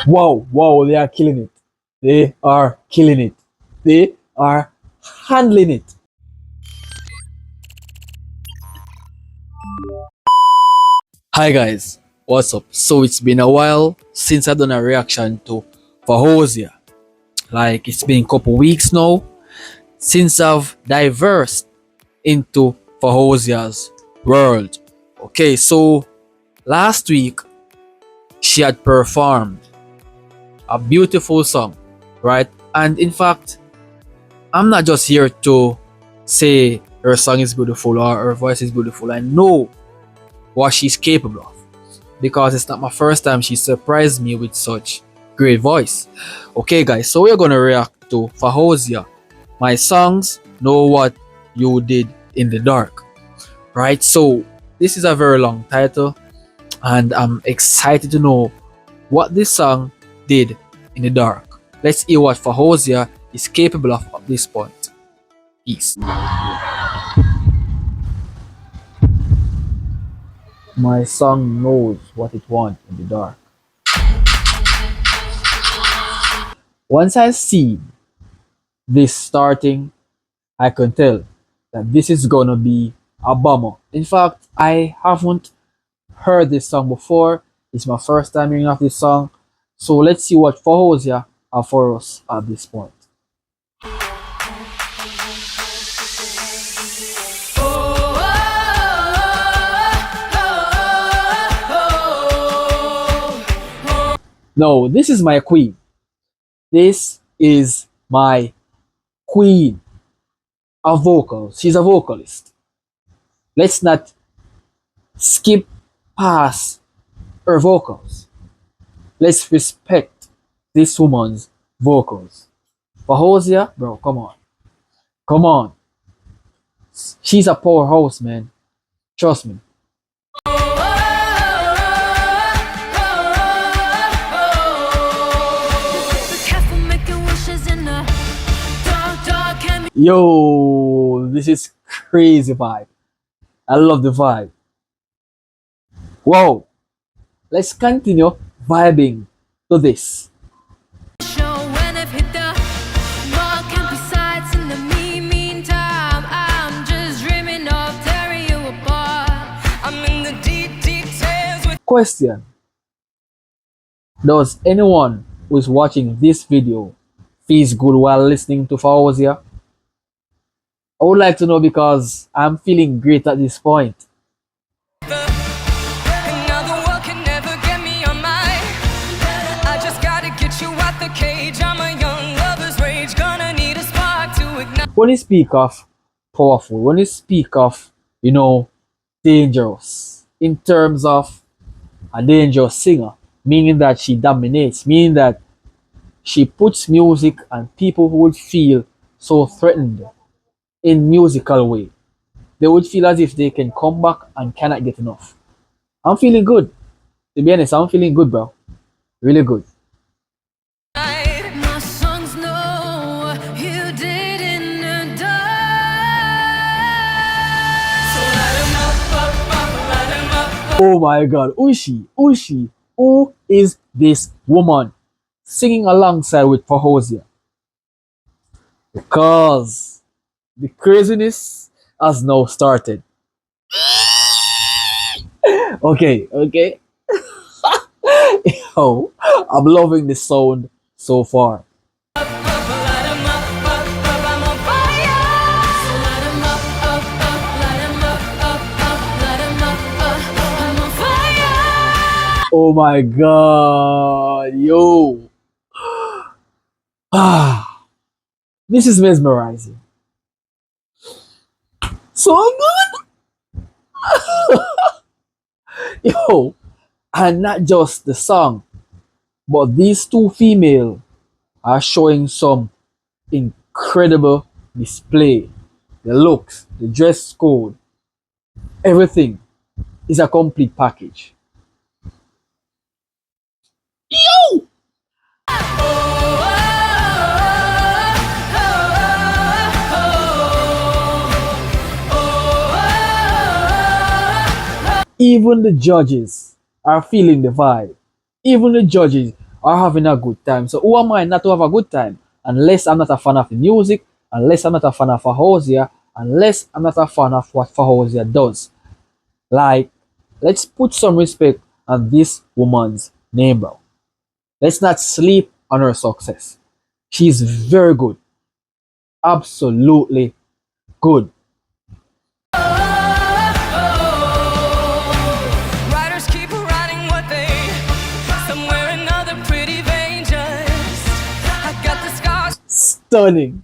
Wow, wow, they are killing it. They are killing it. They are handling it. Hi guys, what's up? So it's been a while since I've done a reaction to Faouzia. Like it's been a couple weeks now since I've diversed into Fahouzia's world. Okay, so last week she had performed a beautiful song, right? And in fact, I'm not just here to say her song is beautiful or her voice is beautiful. I know what she's capable of because it's not my first time she surprised me with such great voice. Okay, guys, so we're gonna react to Faouzia. My songs know what you did in the dark, right? So this is a very long title, and I'm excited to know what this song did in the dark. Let's hear what Faouzia is capable of at this point. Peace. My song knows what it wants in the dark. Once I see this starting, I can tell that this is gonna be a bummer. In fact, I haven't heard this song before. It's my first time hearing of this song. So let's see what Faouzia have for us at this point. No, this is my queen. This is my queen of vocals. She's a vocalist. Let's not skip past her vocals. Let's respect this woman's vocals. Faouzia, bro, come on. Come on. She's a powerhouse, man. Trust me. Yo, this is crazy vibe. I love the vibe. Whoa. Let's continue vibing to this. Question. Does anyone who is watching this video feels good while listening to Faouzia? I would like to know because I'm feeling great at this point. When you speak of powerful, when you speak of, dangerous, in terms of a dangerous singer, meaning that she dominates, meaning that she puts music and people who would feel so threatened in musical way. They would feel as if they can come back and cannot get enough. I'm feeling good. To be honest, I'm feeling good, bro. Really good. Oh my god, who is she? Who is she? Who is this woman singing alongside with Faouzia? Because the craziness has now started. Okay. Yo, I'm loving the sound so far. Oh my god, yo. This is mesmerizing. So good. Yo, and not just the song, but these two female are showing some incredible display. The looks, the dress code, everything is a complete package. Yo! Even the judges are feeling the vibe. Even the judges are having a good time. So who am I not to have a good time? Unless I'm not a fan of the music, unless I'm not a fan of Faouzia, unless I'm not a fan of what Faouzia does. Like, let's put some respect on this woman's name, bro. Let's not sleep on her success. She's very good. Absolutely good. Writers keep writing what they somewhere another pretty vein just I got the scars. Stunning.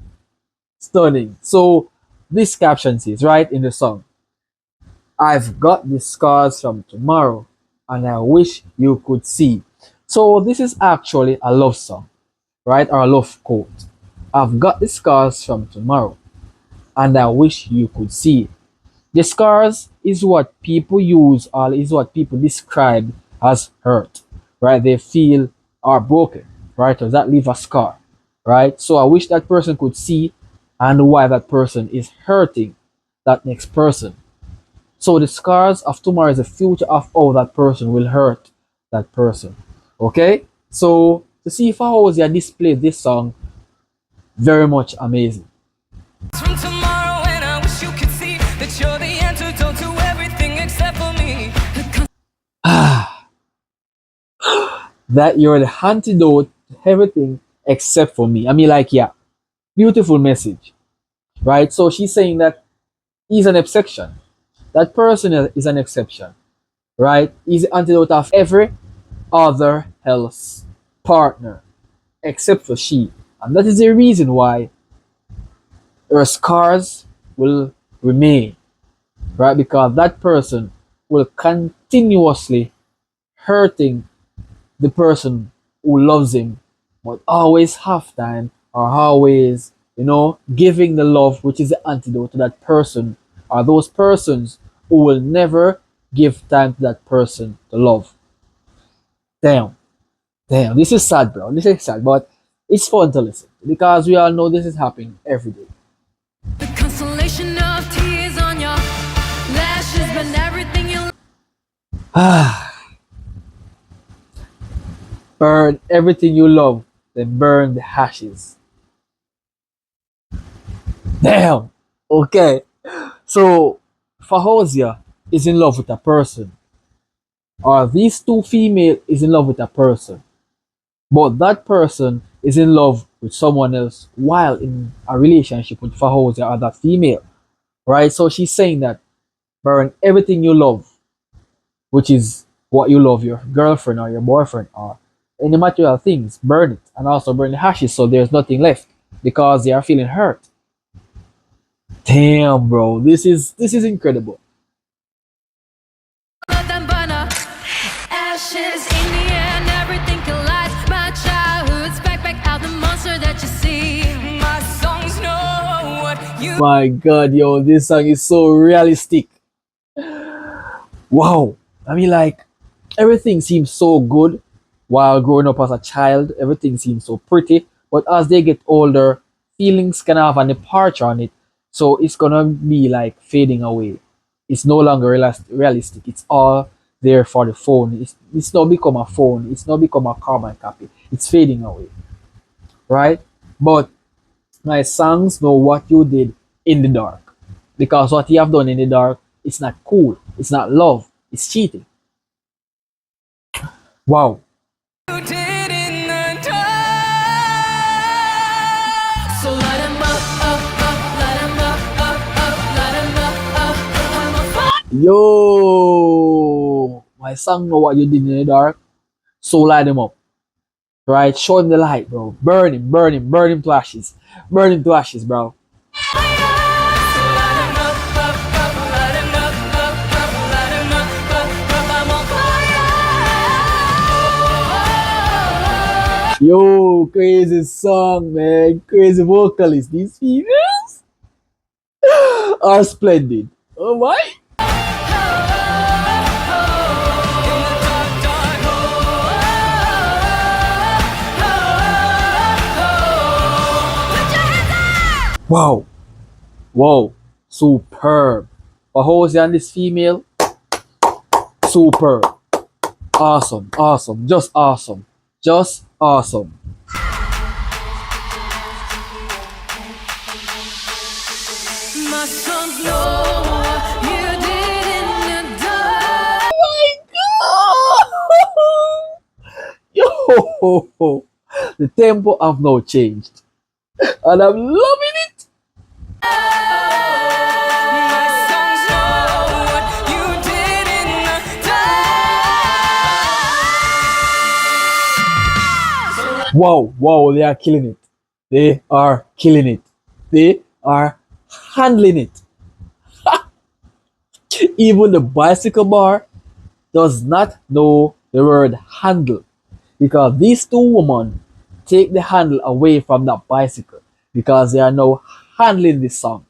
Stunning. So this caption says, right in the song, I've got the scars from tomorrow and I wish you could see. So this is actually a love song, right? Or a love quote. I've got the scars from tomorrow and I wish you could see. The scars is what people use or is what people describe as hurt, right? They feel are broken, right? Does that leave a scar, right? So I wish that person could see and why that person is hurting that next person. So the scars of tomorrow is the future of how that person will hurt that person. Okay? So to see if Faouzia display this song, very much amazing. From tomorrow and I wish you could see that you're the antidote to everything except for me. That you're the antidote to everything except for me. I mean, like, yeah, beautiful message, right? So she's saying that he's an exception. That person is an exception, right? He's the antidote of every other else partner except for she. And that is the reason why her scars will remain, right? Because that person will continuously hurting the person who loves him, but always half time or always, giving the love which is the antidote to that person or those persons who will never give time to that person to love. Damn, damn, this is sad, bro. This is sad, but it's fun to listen because we all know this is happening every day. The consolation of tears on your lashes, but everything you Burn everything you love, then burn the ashes. Damn. Okay. So Faouzia is in love with a person, or these two female is in love with a person, but that person is in love with someone else while in a relationship with Faouzia or that female, right? So she's saying that burn everything you love, which is what you love, your girlfriend or your boyfriend or any material things, burn it and also burn the ashes so there's nothing left because they are feeling hurt. Damn, bro, this is incredible. let them burn up. Ashes in the air and everything collides. My childhood's back out the monster that you see. My songs know what you My God, yo, this song is so realistic. Wow. I mean, like, everything seems so good while growing up as a child. Everything seems so pretty. But as they get older, feelings can have an departure on it. So it's gonna be like fading away. It's no longer realistic. It's all there for the phone. It's not become a phone. It's not become a carbon copy. It's fading away, right? But my songs know what you did in the dark. Because what you have done in the dark, it's not cool. It's not love. It's cheating. Wow. did in the dark. So light 'em up, light 'em up, light 'em up. I'm a fire. Yo, my song know what you did in the dark. So light him up. Right? Show him the light, bro. Burn him, burn him, burn him to ashes. Burn him to ashes, bro. So light 'em up, light 'em up, light 'em up. I'm on fire. Yo, crazy song, man. Crazy vocalist. These females are splendid. Oh my. Wow. Wow. Superb. Faouzia and this female, superb. Awesome. Awesome. Just awesome. Just Awesome. My songs know what you did in the dark. Yo, the tempo have now changed, and I'm loving it. My songs know what you did in the dark. Wow, wow, they are killing it. They are killing it. They are handling it. Even the bicycle bar does not know the word handle because these two women take the handle away from that bicycle because they are now handling this song.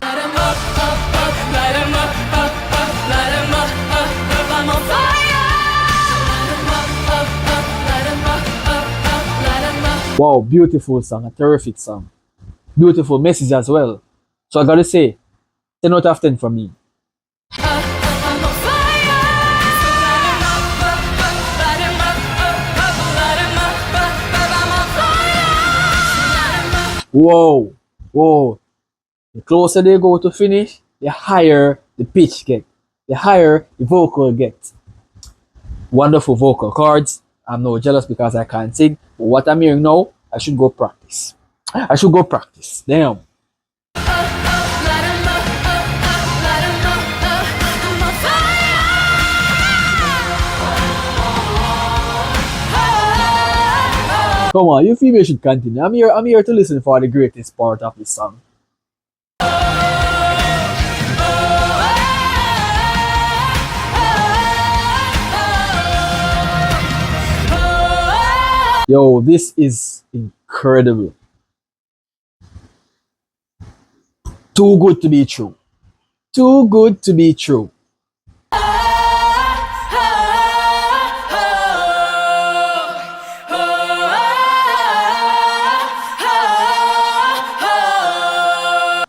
Light 'em up, up, up, light 'em up, up, up, light 'em up, up, up, I'm on fire. Light 'em up, up, up, light 'em up, up, up, light 'em up. Wow, beautiful song, a terrific song. Beautiful message as well. So I gotta say, 10 out of 10 for me. I'm on fire. So light 'em up, up, up, light 'em up, up, up, light 'em up, up, up, I'm on fire. So light 'em up. Whoa, whoa. The closer they go to finish, the higher the pitch get, the higher the vocal gets. Wonderful vocal chords. I'm not jealous because I can't sing, but what I'm hearing now, I should go practice. I should go practice. Damn. Light 'em up, up, up, light 'em up, up, I'm on fire. Come on, you female should continue. I'm here to listen for the greatest part of this song. Yo, this is incredible. Too good to be true. Too good to be true.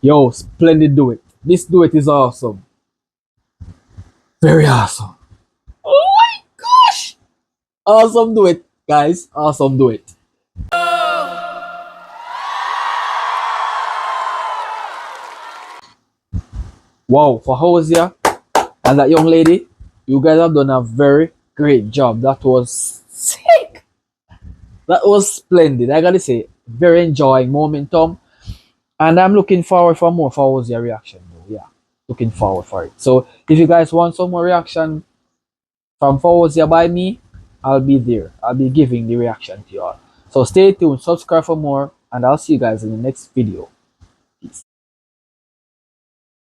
Yo, splendid duet. This duet is awesome. Very awesome. Oh my gosh! Awesome duet, guys. Awesome duet. Wow, for Faouzia and that young lady, you guys have done a very great job. That was sick. That was splendid. I gotta say, very enjoying momentum. And I'm looking forward for more Faouzia reaction. Though. Yeah, looking forward for it. So if you guys want some more reaction from Faouzia by me, I'll be there. I'll be giving the reaction to you all. So stay tuned, subscribe for more, and I'll see you guys in the next video.